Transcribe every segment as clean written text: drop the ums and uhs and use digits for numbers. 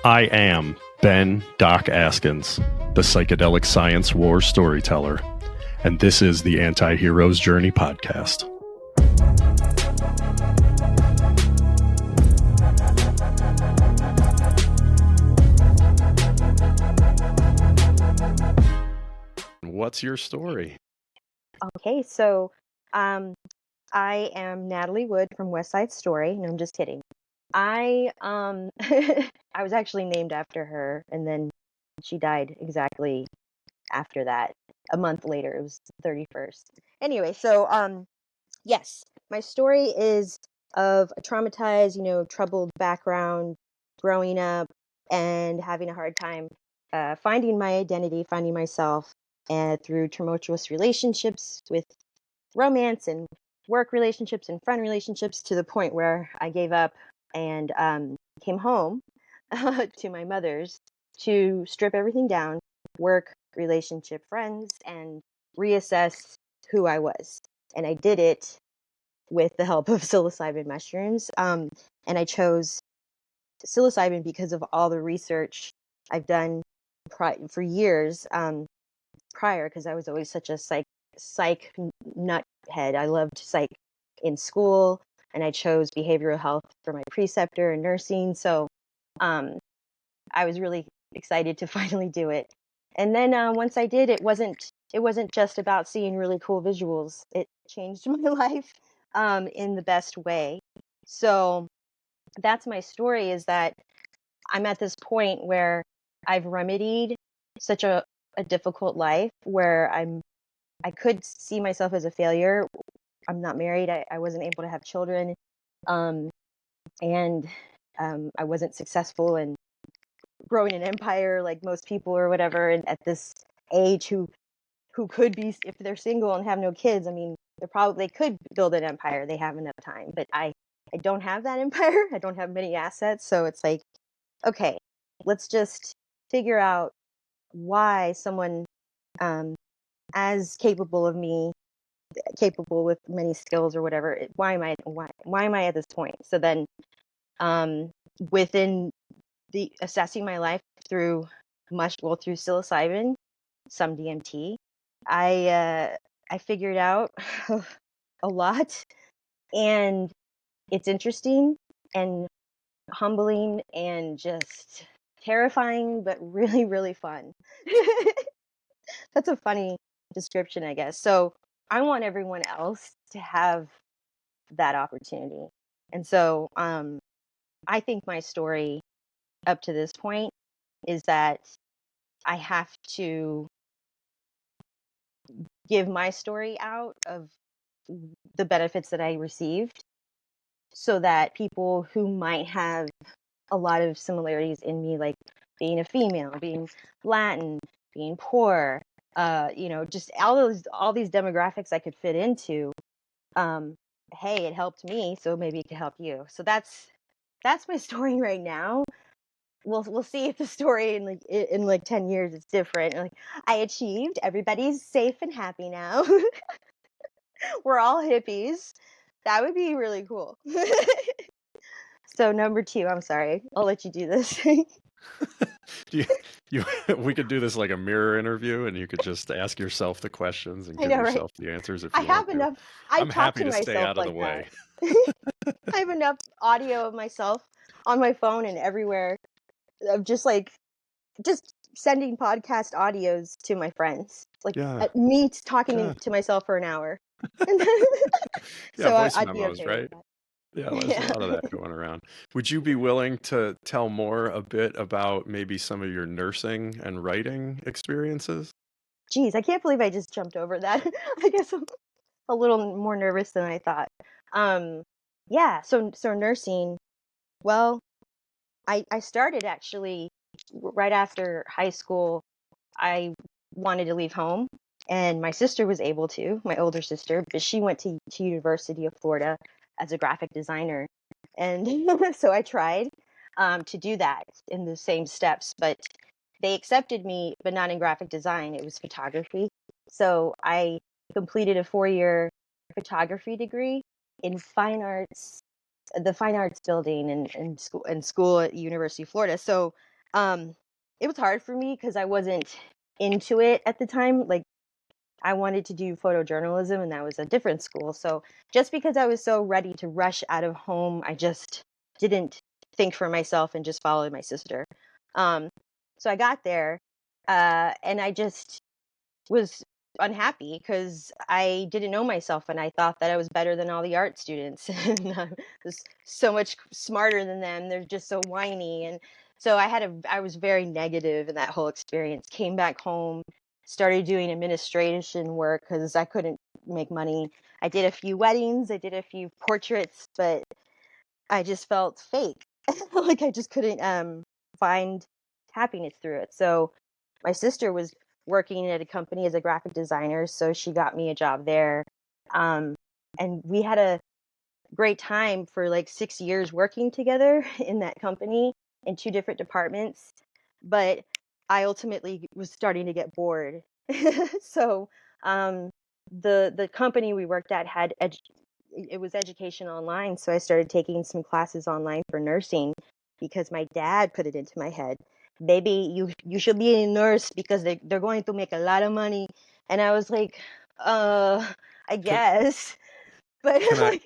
I am Ben Doc Askins, the Psychedelic Science War storyteller, and this is the Anti-Hero's Journey podcast. What's your story? Okay, so I am Natalie Wood from West Side Story. No, I'm just kidding. I I was actually named after her, and then she died exactly after that. A month later, it was 31st. Anyway, so yes, my story is of a traumatized, troubled background, growing up and having a hard time finding my identity, finding myself, and through tumultuous relationships with romance and work relationships and friend relationships to the point where I gave up and came home to my mother's to strip everything down, work, relationship, friends, and reassess who I was. And I did it with the help of psilocybin mushrooms. And I chose psilocybin because of all the research I've done for years prior, because I was always such a psych nut head. I loved psych in school, and I chose behavioral health for my preceptor and nursing. So I was really excited to finally do it. And then once I did, it wasn't just about seeing really cool visuals. It changed my life in the best way. So that's my story, is that I'm at this point where I've remedied such a difficult life where I could see myself as a failure. I'm not married. I wasn't able to have children. And I wasn't successful in growing an empire like most people or whatever. And at this age, who could be, if they're single and have no kids, I mean, they could build an empire. They have enough time. But I don't have that empire. I don't have many assets. So it's like, okay, let's just figure out why someone as capable of me, capable with many skills or whatever, why am I at this point? So then within the assessing my life through through psilocybin, some DMT, I figured out a lot, and it's interesting and humbling and just terrifying, but really, really fun. That's a funny description, I guess. So I want everyone else to have that opportunity. And so I think my story up to this point is that I have to give my story out of the benefits that I received, so that people who might have a lot of similarities in me, like being a female, being Latin, being poor, just all these demographics I could fit into. Hey, it helped me, so maybe it could help you. So that's my story right now. We'll see if the story in 10 years it's different. Like, I achieved, everybody's safe and happy now. We're all hippies. That would be really cool. So number 2, I'm sorry, I'll let you do this. We could do this like a mirror interview, and you could just ask yourself the questions and I give know, right? yourself the answers if I you want have to. enough. I I'm talk happy to to stay myself out of the like way. that. I have enough audio of myself on my phone and everywhere, of just sending podcast audios to my friends, like Yeah. me talking Yeah. to myself for an hour. Yeah, So voice I'd be memos, okay right? with that. Yeah, there's a Yeah. lot of that going around. Would you be willing to tell more a bit about maybe some of your nursing and writing experiences? Geez, I can't believe I just jumped over that. I guess I'm a little more nervous than I thought. Um, yeah. So nursing. Well, I started actually right after high school. I wanted to leave home, and my sister was able to, my older sister, but she went to University of Florida as a graphic designer. And so I tried to do that in the same steps, but they accepted me, but not in graphic design. It was photography. So I completed a 4-year photography degree in fine arts, the fine arts building in school at University of Florida. So it was hard for me because I wasn't into it at the time. Like, I wanted to do photojournalism, and that was a different school. So just because I was so ready to rush out of home, I just didn't think for myself and just followed my sister. Um, so I got there, and I just was unhappy because I didn't know myself, and I thought that I was better than all the art students and I was so much smarter than them. They're just so whiny. And so I was very negative in that whole experience. Came back home, started doing administration work because I couldn't make money. I did a few weddings, I did a few portraits, but I just felt fake. Like I just couldn't find happiness through it. So my sister was working at a company as a graphic designer, so she got me a job there. Um, and we had a great time for like 6 years working together in that company in two different departments. But I ultimately was starting to get bored. So um, the company we worked at it was education online, so I started taking some classes online for nursing because my dad put it into my head. Baby, you should be a nurse because they're going to make a lot of money. And I was like, I Can guess. But can I like,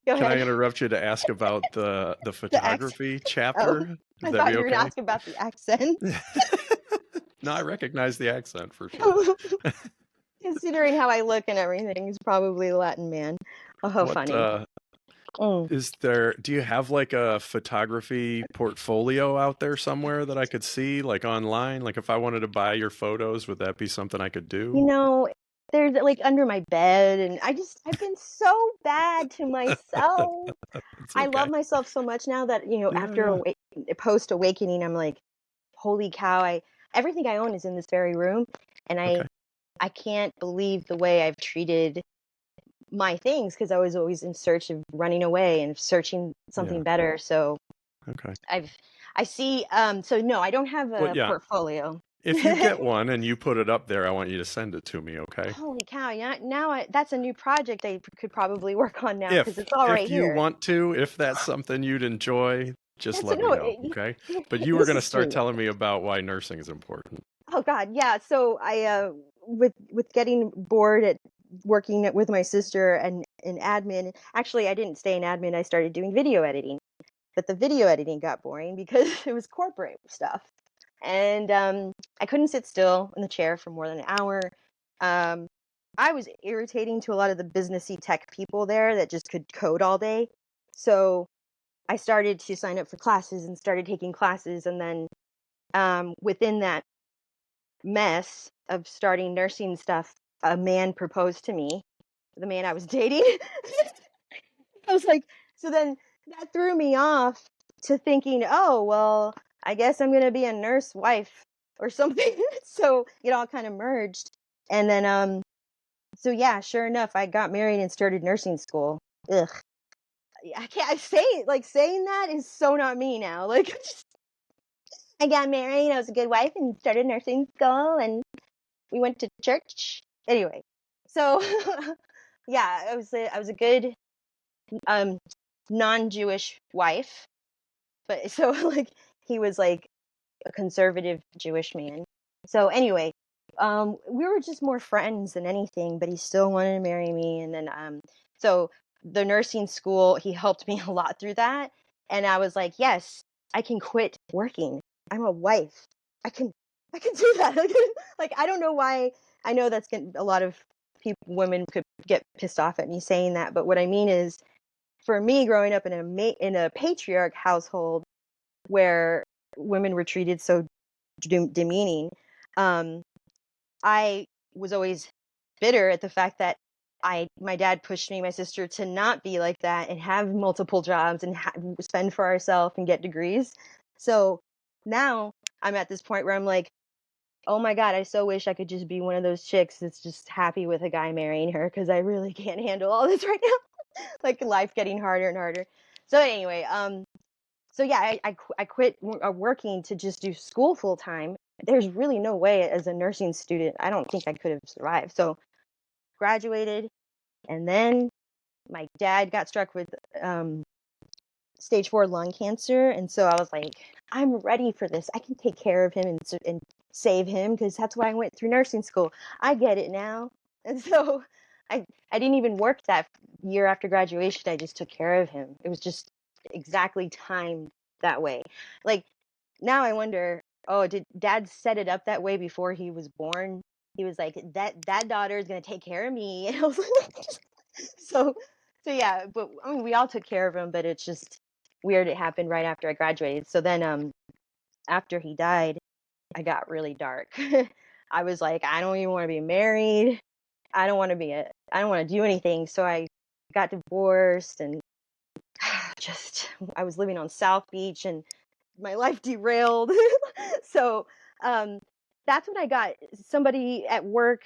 go can I ahead. interrupt you to ask about the The accent. photography Oh, chapter? Would I that thought be you were gonna okay? ask about the accent. No, I recognize the accent for sure. Considering how I look and everything, he's probably a Latin man. Oh, how What funny. Mm. is there? Do you have like a photography portfolio out there somewhere that I could see, like online? Like if I wanted to buy your photos, would that be something I could You do? know, they're like under my bed, and I've been so bad to myself. It's I love okay. myself so much now that, Yeah, after yeah. post awakening, I'm like, holy cow, everything I own is in this very room, and Okay. I can't believe the way I've treated my things because I was always in search of running away and searching Yeah. something better. So Okay. I've I see so no, I don't have Well, a yeah. portfolio. If you get one and you put it up there, I want you to send it to me, okay? Holy cow, yeah, now that's a new project I could probably work on now because If it's all right if you here. want to, if that's something you'd enjoy, just That's let me no, know, okay? But you were this going to is start sweet. telling me about why nursing is important. Oh God, yeah. So I with getting bored at working with my sister and in admin. Actually, I didn't stay in admin. I started doing video editing, but the video editing got boring because it was corporate stuff, and I couldn't sit still in the chair for more than an hour. Um, I was irritating to a lot of the businessy tech people there that just could code all day. So I started to sign up for classes and started taking classes, and then within that mess of starting nursing stuff, a man proposed to me, the man I was dating. I was like, so then that threw me off to thinking, oh, well, I guess I'm going to be a nurse wife or something. So it all kind of merged. And then, so yeah, sure enough, I got married and started nursing school. Ugh. I can't, I say it, like saying that is so not me now. Like, I got married, I was a good wife and started nursing school and we went to church. Anyway, so yeah, I was a good um non-Jewish wife, but so like he was like a conservative Jewish man. So anyway, we were just more friends than anything, but he still wanted to marry me. And then so the nursing school, he helped me a lot through that, and I was like, yes, I can quit working. I'm a wife. I can I can do that. Like I don't know why. I know that's getting a lot of people, women could get pissed off at me saying that, but what I mean is, for me, growing up in a patriarch household where women were treated so demeaning, um, I was always bitter at the fact that my dad pushed me, my sister, to not be like that and have multiple jobs and spend for ourselves and get degrees. So now I'm at this point where I'm like, oh my God, I so wish I could just be one of those chicks that's just happy with a guy marrying her because I really can't handle all this right now. Like life getting harder and harder. So anyway, so yeah, I quit working to just do school full time. There's really no way as a nursing student, I don't think I could have survived. So graduated, and then my dad got struck with stage 4 lung cancer. And so I was like, I'm ready for this. I can take care of him and save him, because that's why I went through nursing school. I get it now. And so I didn't even work that year after graduation. I just took care of him. It was just exactly timed that way. Like, now I wonder, oh, did Dad set it up that way before he was born? He was like, that daughter is going to take care of me. And I was like, so yeah, but I mean, we all took care of him, but it's just weird it happened right after I graduated. So then after he died, I got really dark. I was like, I don't even want to be married. I don't want to do anything. So I got divorced, and just I was living on South Beach, and my life derailed. So that's when I got somebody at work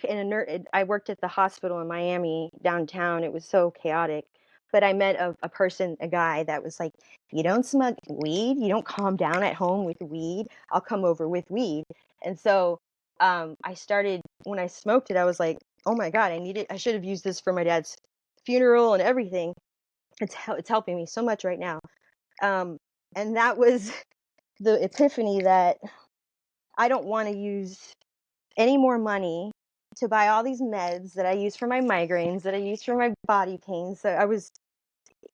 I worked at the hospital in Miami downtown. It was so chaotic. But I met a guy that was like, you don't smoke weed, you don't calm down at home with weed, I'll come over with weed. And so I started, when I smoked it, I was like, oh my God, I should have used this for my dad's funeral and everything. It's helping me so much right now. And that was the epiphany that I don't want to use any more money to buy all these meds that I use for my migraines, that I use for my body pains. So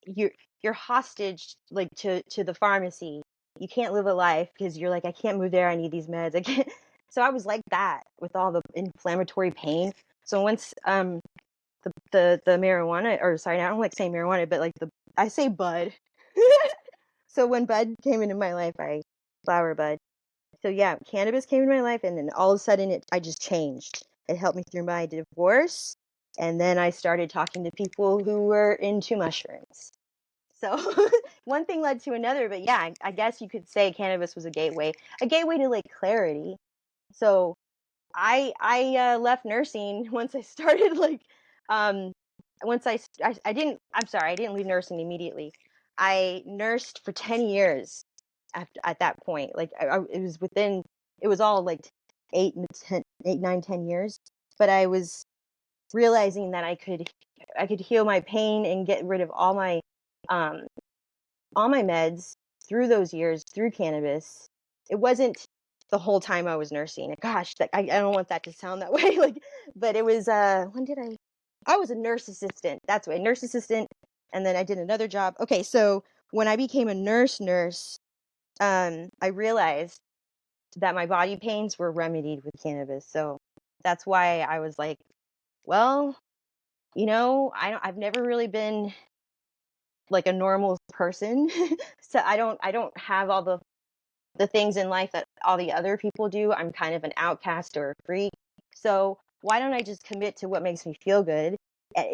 you're hostage, like, to the pharmacy. You can't live a life because you're like, I can't move there. I need these meds. I can't. So I was like that with all the inflammatory pain. So once the marijuana, or sorry, I don't like saying marijuana, but like I say bud. So when bud came into my life, flower bud. So yeah, cannabis came into my life, and then all of a sudden I just changed. It helped me through my divorce, and then I started talking to people who were into mushrooms. So one thing led to another, but yeah, I guess you could say cannabis was a gateway to like clarity. So I left nursing once I started like once I didn't I'm sorry, I didn't leave nursing immediately. I nursed for 10 years at that point. Like it was all like 8, 9, 10 years, but I was realizing that I could heal my pain and get rid of um all my meds through those years through cannabis. It wasn't the whole time I was nursing. Gosh, I don't want that to sound that way. Like, but it was when did I was a nurse assistant. That's right, nurse assistant, and then I did another job. Okay, so when I became a nurse, I realized that my body pains were remedied with cannabis. So that's why I was like, well, I've never really been like a normal person. So I don't have all the things in life that all the other people do. I'm kind of an outcast or a freak. So why don't I just commit to what makes me feel good,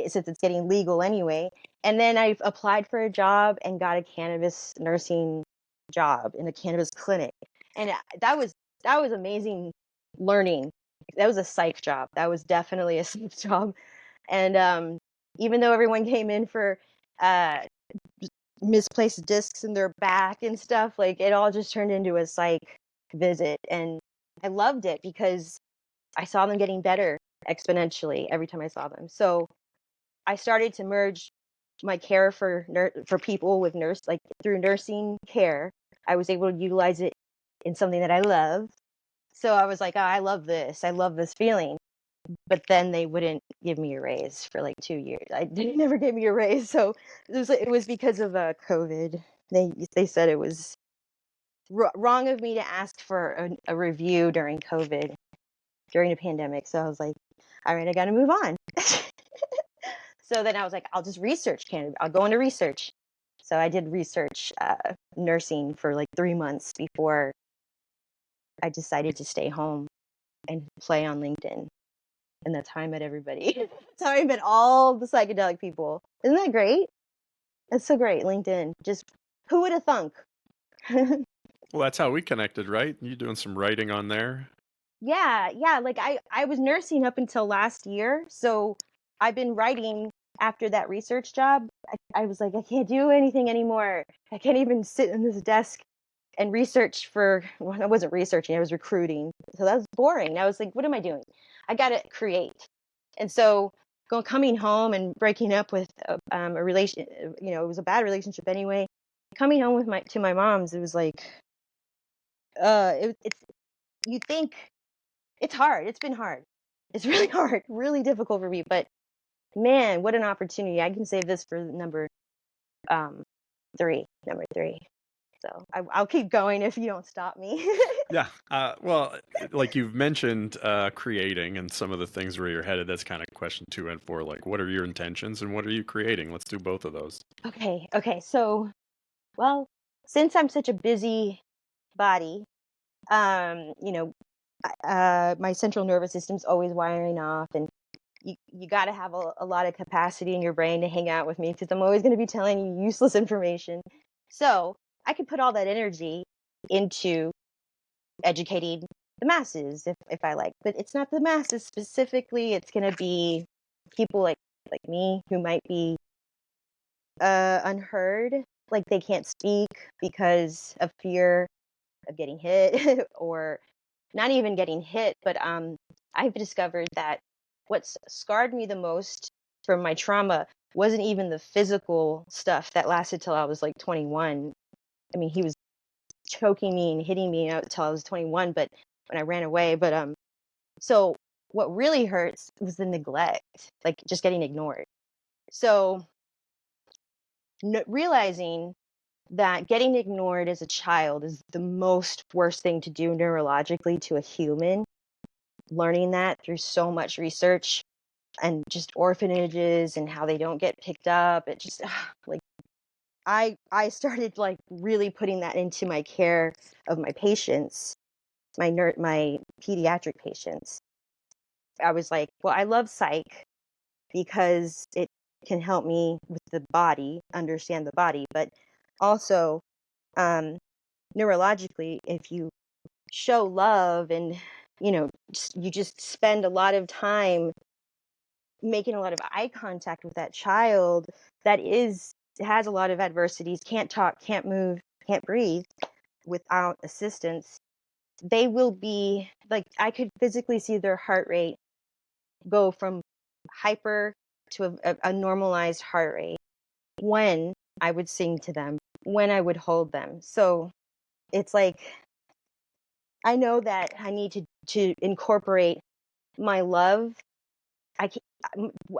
since it's getting legal anyway? And then I've applied for a job and got a cannabis nursing job in a cannabis clinic. And that was amazing learning. That was a psych job. That was definitely a psych job. And even though everyone came in for uh, misplaced discs in their back and stuff, like, it all just turned into a psych visit. And I loved it because I saw them getting better exponentially every time I saw them. So I started to merge my care for people with like through nursing care. I was able to utilize it in something that I love. So I was like, oh, I love this. I love this feeling. But then they wouldn't give me a raise for like 2 years. They never gave me a raise. So it was because of COVID. They said it was wrong of me to ask for a review during COVID, during the pandemic. So I was like, all right, I got to move on. So then I was like, I'll just research Canada. I'll go into research. So I did research nursing for like 3 months before I decided to stay home and play on LinkedIn. And that's how I met everybody. That's how I met all the psychedelic people. Isn't that great? That's so great. LinkedIn. Just who would have thunk? Well, that's how we connected, right? You doing some writing on there? Yeah. Like I was nursing up until last year. So I've been writing after that research job. I was like, I can't do anything anymore. I can't even sit in this desk and research I wasn't researching, I was recruiting. So that was boring. I was like, what am I doing? I got to create. And so coming home and breaking up with a relation, it was a bad relationship anyway. coming home with my mom's, it was like, it's you think it's hard. It's been hard. It's really hard, really difficult for me. But man, what an opportunity! I can save this for um number three. So I'll keep going if you don't stop me. Yeah. Well, like you've mentioned, creating and some of the things where you're headed. That's kind of question 2 and 4. Like, what are your intentions and what are you creating? Let's do both of those. Okay. So, well, since I'm such a busy body, you know, my central nervous system's always wiring off, and you got to have a lot of capacity in your brain to hang out with me because I'm always going to be telling you useless information. So I could put all that energy into educating the masses if I like, but it's not the masses specifically. It's going to be people like me who might be unheard, like they can't speak because of fear of getting hit or not even getting hit, but I've discovered that what's scarred me the most from my trauma wasn't even the physical stuff that lasted till I was like 21. I mean, he was choking me and hitting me out till I was 21, but when I ran away, but so what really hurts was the neglect, like just getting ignored. So realizing that getting ignored as a child is the most worst thing to do neurologically to a human, learning that through so much research and just orphanages and how they don't get picked up. It just like I started like really putting that into my care of my patients, my pediatric patients. I was like, well, I love psych because it can help me with the body, understand the body, but also um, neurologically, if you show love and you just spend a lot of time making a lot of eye contact with that child that has a lot of adversities, can't talk, can't move, can't breathe without assistance, they will be like, I could physically see their heart rate go from hyper to a normalized heart rate when I would sing to them, when I would hold them. So it's like I know that I need to incorporate my love. I can,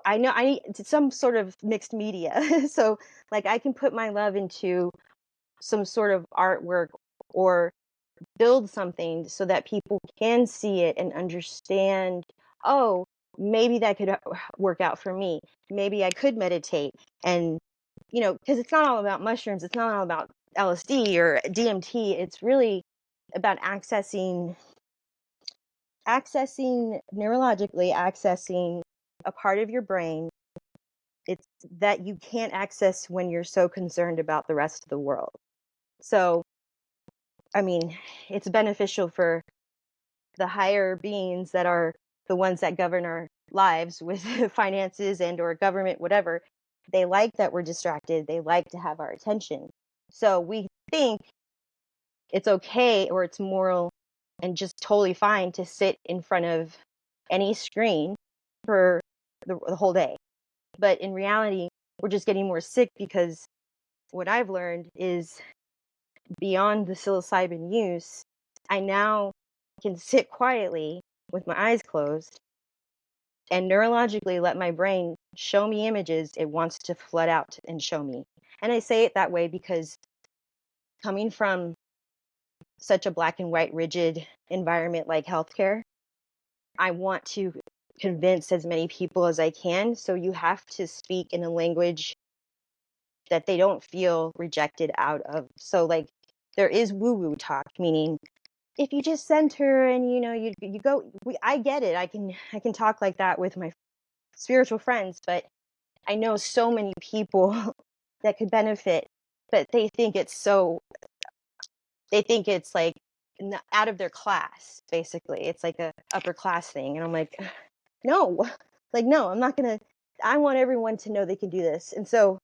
I know I need some sort of mixed media. So like I can put my love into some sort of artwork or build something so that people can see it and understand, oh, maybe that could work out for me. Maybe I could meditate and because it's not all about mushrooms, it's not all about LSD or DMT. It's really about neurologically accessing a part of your brain it's that you can't access when you're so concerned about the rest of the world. So I mean, it's beneficial for the higher beings that are the ones that govern our lives with finances and or government, whatever. They like that we're distracted, they like to have our attention, so we think it's okay or it's moral and just totally fine to sit in front of any screen for the whole day. But in reality, we're just getting more sick because what I've learned is beyond the psilocybin use, I now can sit quietly with my eyes closed and neurologically let my brain show me images it wants to flood out and show me. And I say it that way because coming from such a black and white rigid environment like healthcare, I want to convince as many people as I can. So you have to speak in a language that they don't feel rejected out of. So like there is woo-woo talk, meaning if you just center and you go, I get it. I can talk like that with my spiritual friends, but I know so many people that could benefit, but they think it's like out of their class, basically. It's like a upper class thing. And I'm like, no, like, no, I'm not going to, I want everyone to know they can do this. And so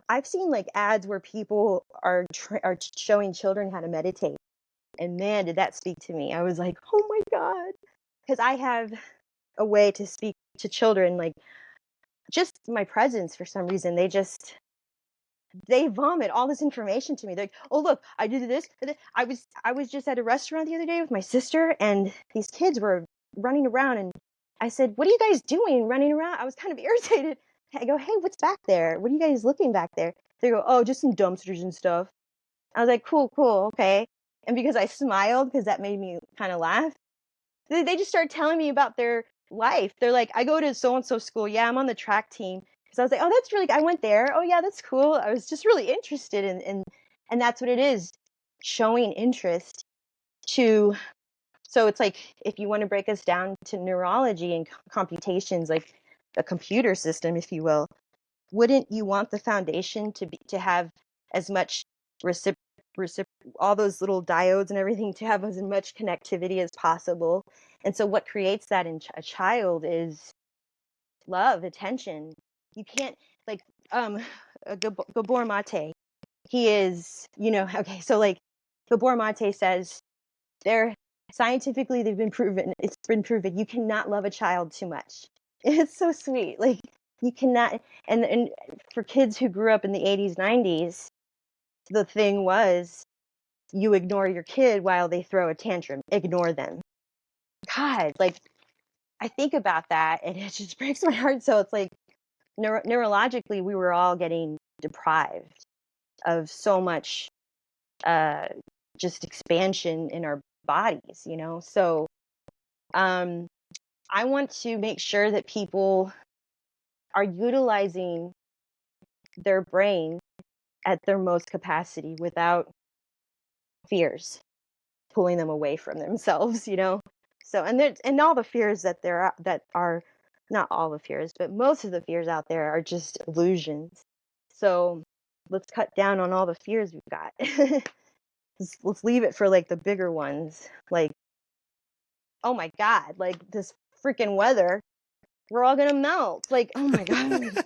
I've seen like ads where people are showing children how to meditate. And man, did that speak to me. I was like, oh my God. Because I have a way to speak to children, like just my presence for some reason. they vomit all this information to me. They're like, "Oh, look, I did this. I was just at a restaurant the other day with my sister, and these kids were running around, and I said, 'What are you guys doing running around?' I was kind of irritated. I go, 'Hey, what's back there? What are you guys looking back there?' They go, 'Oh, just some dumpsters and stuff.' I was like, 'Cool, cool, okay.' And because I smiled, because that made me kind of laugh, they just started telling me about their life. They're like, 'I go to so and so school. Yeah, I'm on the track team.' Because I was like, 'Oh, that's really. I went there. Oh, yeah, that's cool.' I was just really interested and that's what it is, showing interest to. So it's like, if you want to break us down to neurology and computations, like a computer system, if you will, wouldn't you want the foundation to have as much recip recip all those little diodes and everything to have as much connectivity as possible? And so what creates that in a child is love, attention. You can't, like, um Gabor Mate. He is, okay, so like Gabor Mate says, they're scientifically, it's been proven you cannot love a child too much. It's so sweet. Like, you cannot. And for kids who grew up in the 80s, 90s, the thing was, you ignore your kid while they throw a tantrum. Ignore them. God, like, I think about that and it just breaks my heart. So it's like, neurologically, we were all getting deprived of so much, uh, just expansion in our bodies, So, um, I want to make sure that people are utilizing their brain at their most capacity without fears pulling them away from themselves. So, and all the fears that are not all the fears, but most of the fears out there are just illusions. So let's cut down on all the fears we've got. Let's leave it for like the bigger ones. Like, oh my God, like this freaking weather, we're all gonna melt. Like, oh my God.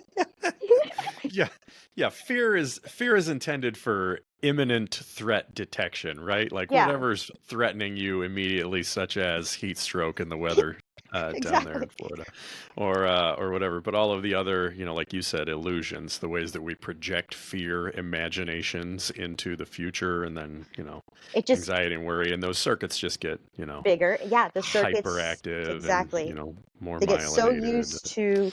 Yeah, yeah. Fear is intended for imminent threat detection, right? Like Yeah, whatever's threatening you immediately, such as heat stroke in the weather down there exactly. in Florida, or whatever. But all of the other, like you said, illusions, the ways that we project fear, imaginations into the future, and then It just anxiety and worry, and those circuits just get bigger. Yeah, the circuits, hyperactive and exactly. more They get so myelinated. used to,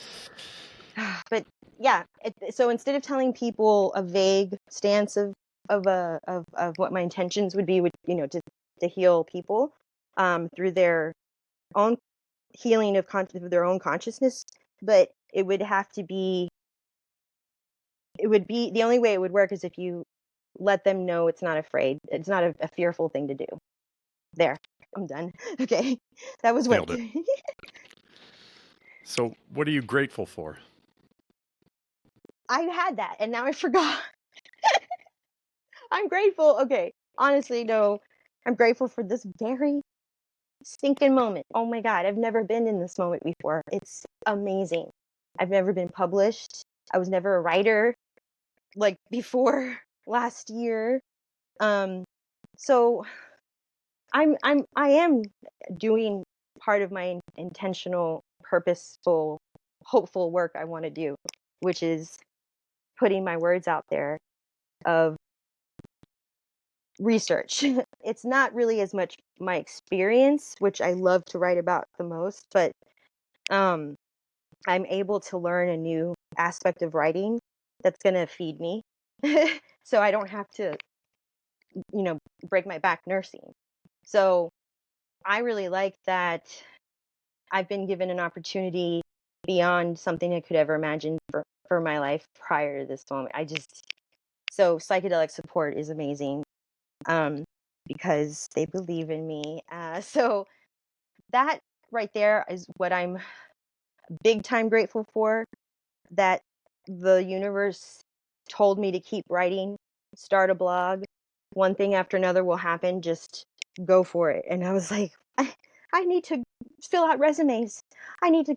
but yeah. So instead of telling people a vague stance of what my intentions would be, to heal people, through their own healing of their own consciousness, but it would be the only way it would work is if you let them know it's not afraid. It's not a fearful thing to do. There, I'm done. Okay, that was what. Nailed it. So, what are you grateful for? I had that, and now I forgot. I'm grateful. Okay, honestly, no, I'm grateful for this very stinking moment. Oh my God, I've never been in this moment before. It's amazing. I've never been published. I was never a writer like before last year. Um, so I am doing part of my intentional, purposeful, hopeful work I want to do, which is putting my words out there of research. It's not really as much my experience, which I love to write about the most, but um, I'm able to learn a new aspect of writing that's going to feed me. So I don't have to, break my back nursing. So I really like that I've been given an opportunity beyond something I could ever imagine for my life prior to this moment. So psychedelic support is amazing, um, because they believe in me. So that right there is what I'm big time grateful for, that the universe told me to keep writing, start a blog, one thing after another will happen, just go for it. And I was like, I need to fill out resumes. I need to,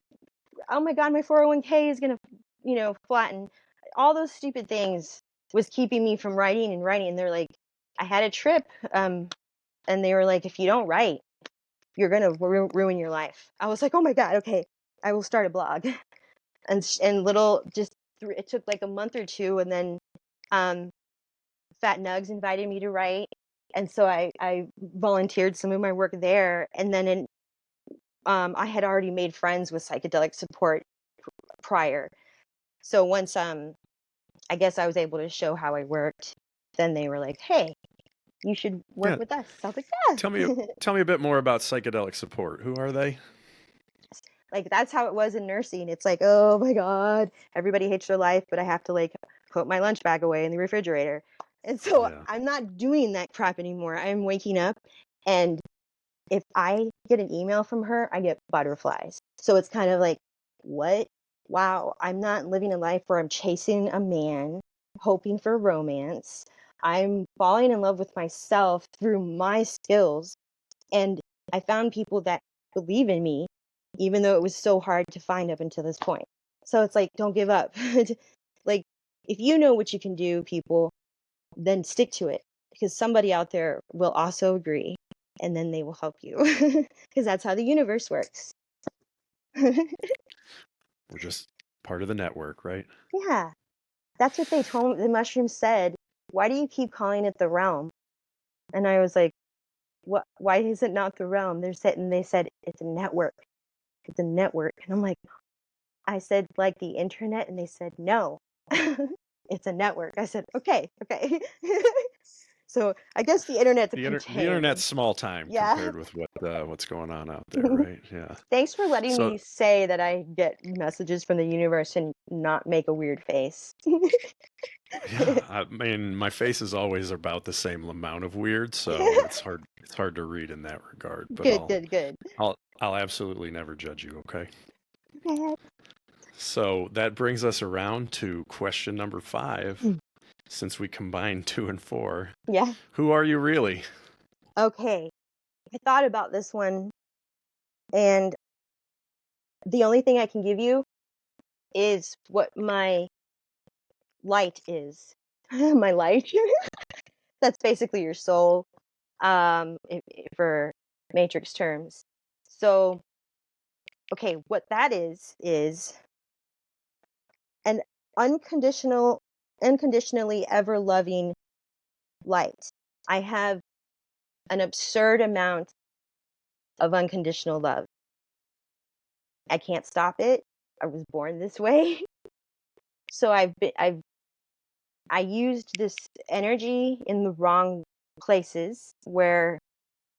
oh my God, my 401k is going to, flatten. All those stupid things was keeping me from writing and writing. And they're like, I had a trip, and they were like, if you don't write, you're going to ruin your life. I was like, oh my God, okay, I will start a blog. And little, just it took like a month or two, and then Um, Fat Nugs invited me to write, and so I volunteered some of my work there. And then I had already made friends with Psychedelic Support prior. So once I guess I was able to show how I worked, then they were like, "Hey, you should work Yeah. with us." I was like, Tell me "Yeah." tell me a bit more about Psychedelic Support. Who are they? Like that's how it was in nursing. It's like, oh my God, everybody hates their life, but I have to like put my lunch bag away in the refrigerator. And so Yeah. I'm not doing that crap anymore. I'm waking up, and if I get an email from her, I get butterflies. So it's kind of like, what? Wow, I'm not living a life where I'm chasing a man, hoping for romance. I'm falling in love with myself through my skills. And I found people that believe in me, even though it was so hard to find up until this point. So it's like, don't give up. Like, if you know what you can do, people, then stick to it, because somebody out there will also agree, and then they will help you, because that's how the universe works. We're just part of the network, right? Yeah, that's what they told me. The mushroom said, "Why do you keep calling it the realm?" And I was like, "What? Why is it not the realm?" They said it's a network. It's a network, and I'm like, I said, like the internet, and they said, no, it's a network. I said, okay, okay. So I guess the internet's a The internet's container. small time Yeah. compared with what's going on out there, right? Yeah. Thanks for letting So me say that I get messages from the universe and not make a weird face. yeah, I mean, my face is always about the same amount of weird, so it's hard to read in that regard, but Good, good, good. I'll absolutely never judge you, okay? Okay. So that brings us around to question number 5. Mm. Since we combined 2 and 4, Yeah. who are you really? Okay. I thought about this one, and the only thing I can give you is what my light is. My light. That's basically your soul, for matrix terms. So, okay, what that is an unconditional, unconditionally ever loving light. I have an absurd amount of unconditional love. I can't stop it. I was born this way. So I used this energy in the wrong places where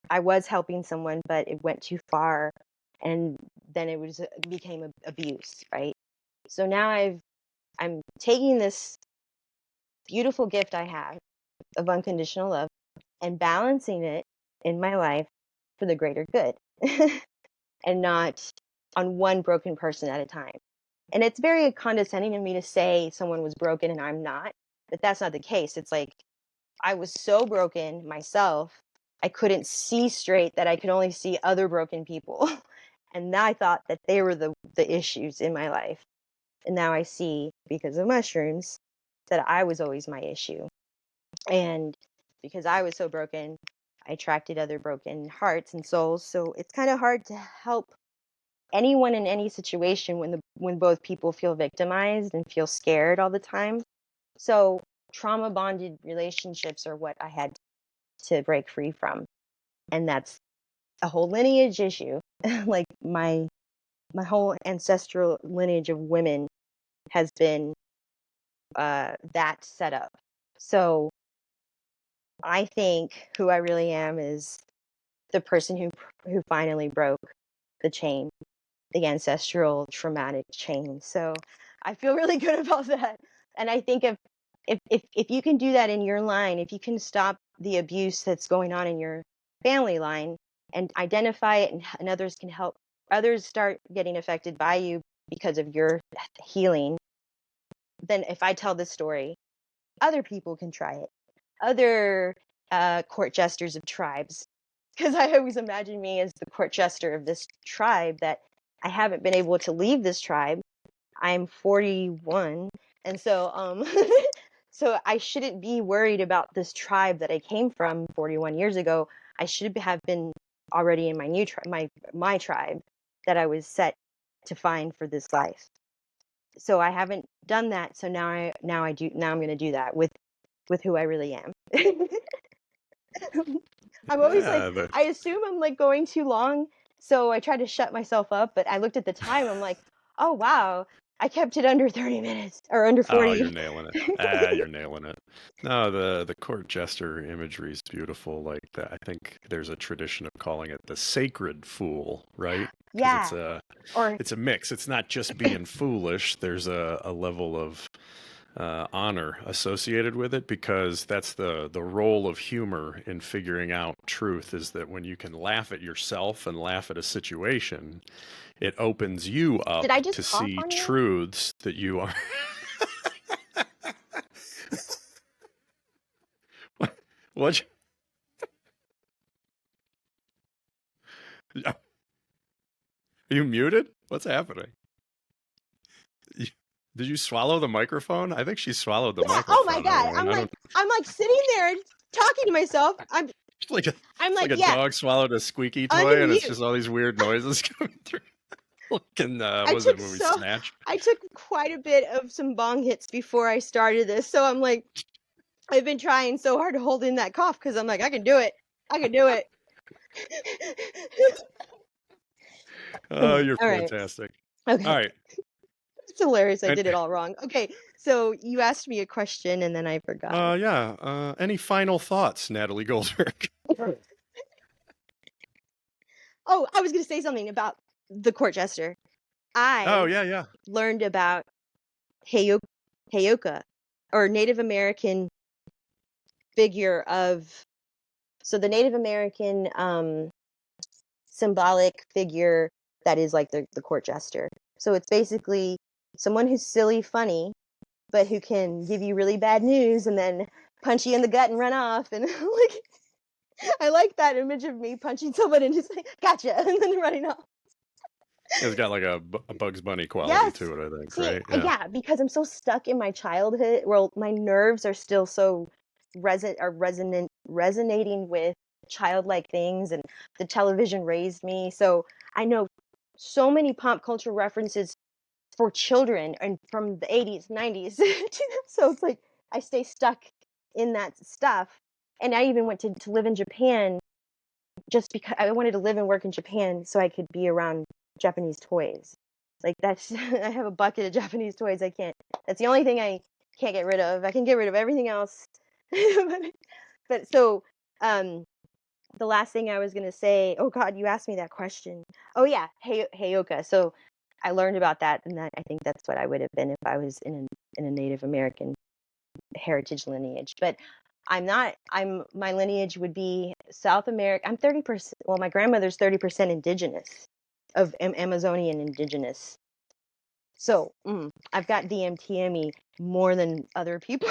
I was helping someone, but it went too far, and then became abuse, right? So now I'm taking this beautiful gift I have of unconditional love and balancing it in my life for the greater good, and not on one broken person at a time. And it's very condescending of me to say someone was broken and I'm not, but that's not the case. It's like I was so broken myself, I couldn't see straight, that I could only see other broken people. And I thought that they were the issues in my life. And now I see, because of mushrooms, that I was always my issue. And because I was so broken, I attracted other broken hearts and souls. So it's kind of hard to help anyone in any situation when both people feel victimized and feel scared all the time. So trauma bonded relationships are what I had to break free from, and that's a whole lineage issue. Like my whole ancestral lineage of women has been that set up. So I think who I really am is the person who finally broke the chain, the ancestral traumatic chain. So I feel really good about that. And I think if you can do that in your line, if you can stop the abuse that's going on in your family line and identify it, and others can help others start getting affected by you because of your healing, then if I tell this story, other people can try it. Other court jesters of tribes, because I always imagine me as the court jester of this tribe, that I haven't been able to leave this tribe. I'm 41, and so so I shouldn't be worried about this tribe that I came from 41 years ago. I should have been already in my new tribe, my tribe that I was set to find for this life. so I haven't done that. So now I'm going to do that with who I really am. I'm always like, Yeah, I assume I'm like going too long, so I try to shut myself up. But I looked at the time. I'm like, oh wow, I kept it under 30 minutes or under oh, you're 40. nailing it. You're nailing it. No, the court jester imagery is beautiful. Like that, I think there's a tradition of calling it the sacred fool, right? Because Yeah. Or it's a mix. It's not just being foolish. There's a level of honor associated with it, because that's the role of humor in figuring out truth, is that when you can laugh at yourself and laugh at a situation, it opens you up did I just to cough see on you? truths that you are. What? Are you muted? What's happening? You- Did you swallow the microphone? I think she swallowed the Yeah. Oh my microphone, God. everyone. I don't. I'm like sitting there talking to myself. It's like I'm it's like like, a yeah, dog swallowed a squeaky toy, and it's unmute. just all these weird noises coming through. Like in I was it took movie so Snatch? I took quite a bit of some bong hits before I started this. So I'm like, I've been trying so hard to hold in that cough because I'm like, I can do it. I can do it. Oh, you're All right. fantastic. Okay. All right. It's hilarious. I And, did it all wrong. Okay. So you asked me a question and then I forgot. yeah. Any final thoughts, Natalie Goldberg? Oh, I was going to say something about the court jester. Oh, I yeah. learned about Heyoka, or Native American figure of, so the Native American symbolic figure that is like the court jester. So it's basically someone who's silly, funny, but who can give you really bad news and then punch you in the gut and run off. And like, I like that image of me punching someone and just like, gotcha, and then running off. It's got like a Bugs Bunny quality Yes. to it, I think, See, right? Yeah. yeah, because I'm so stuck in my childhood. Well, my nerves are still so resonating with childlike things, and the television raised me. So I know so many pop culture references for children and from the 80s, 90s. So it's like I stay stuck in that stuff. And I even went to live in Japan just because I wanted to live and work in Japan so I could be around Japanese toys. Like that's I have a bucket of Japanese toys. That's the only thing I can't get rid of. I can get rid of everything else. but so um the last thing I was going to say, oh God, you asked me that question. Oh yeah, Heyoka. So I learned about that, and I think that's what I would have been if I was in a Native American heritage lineage. But I'm not. My lineage would be South America. I'm 30%. Well, my grandmother's 30% indigenous, of Amazonian indigenous. So I've got DMTME more than other people.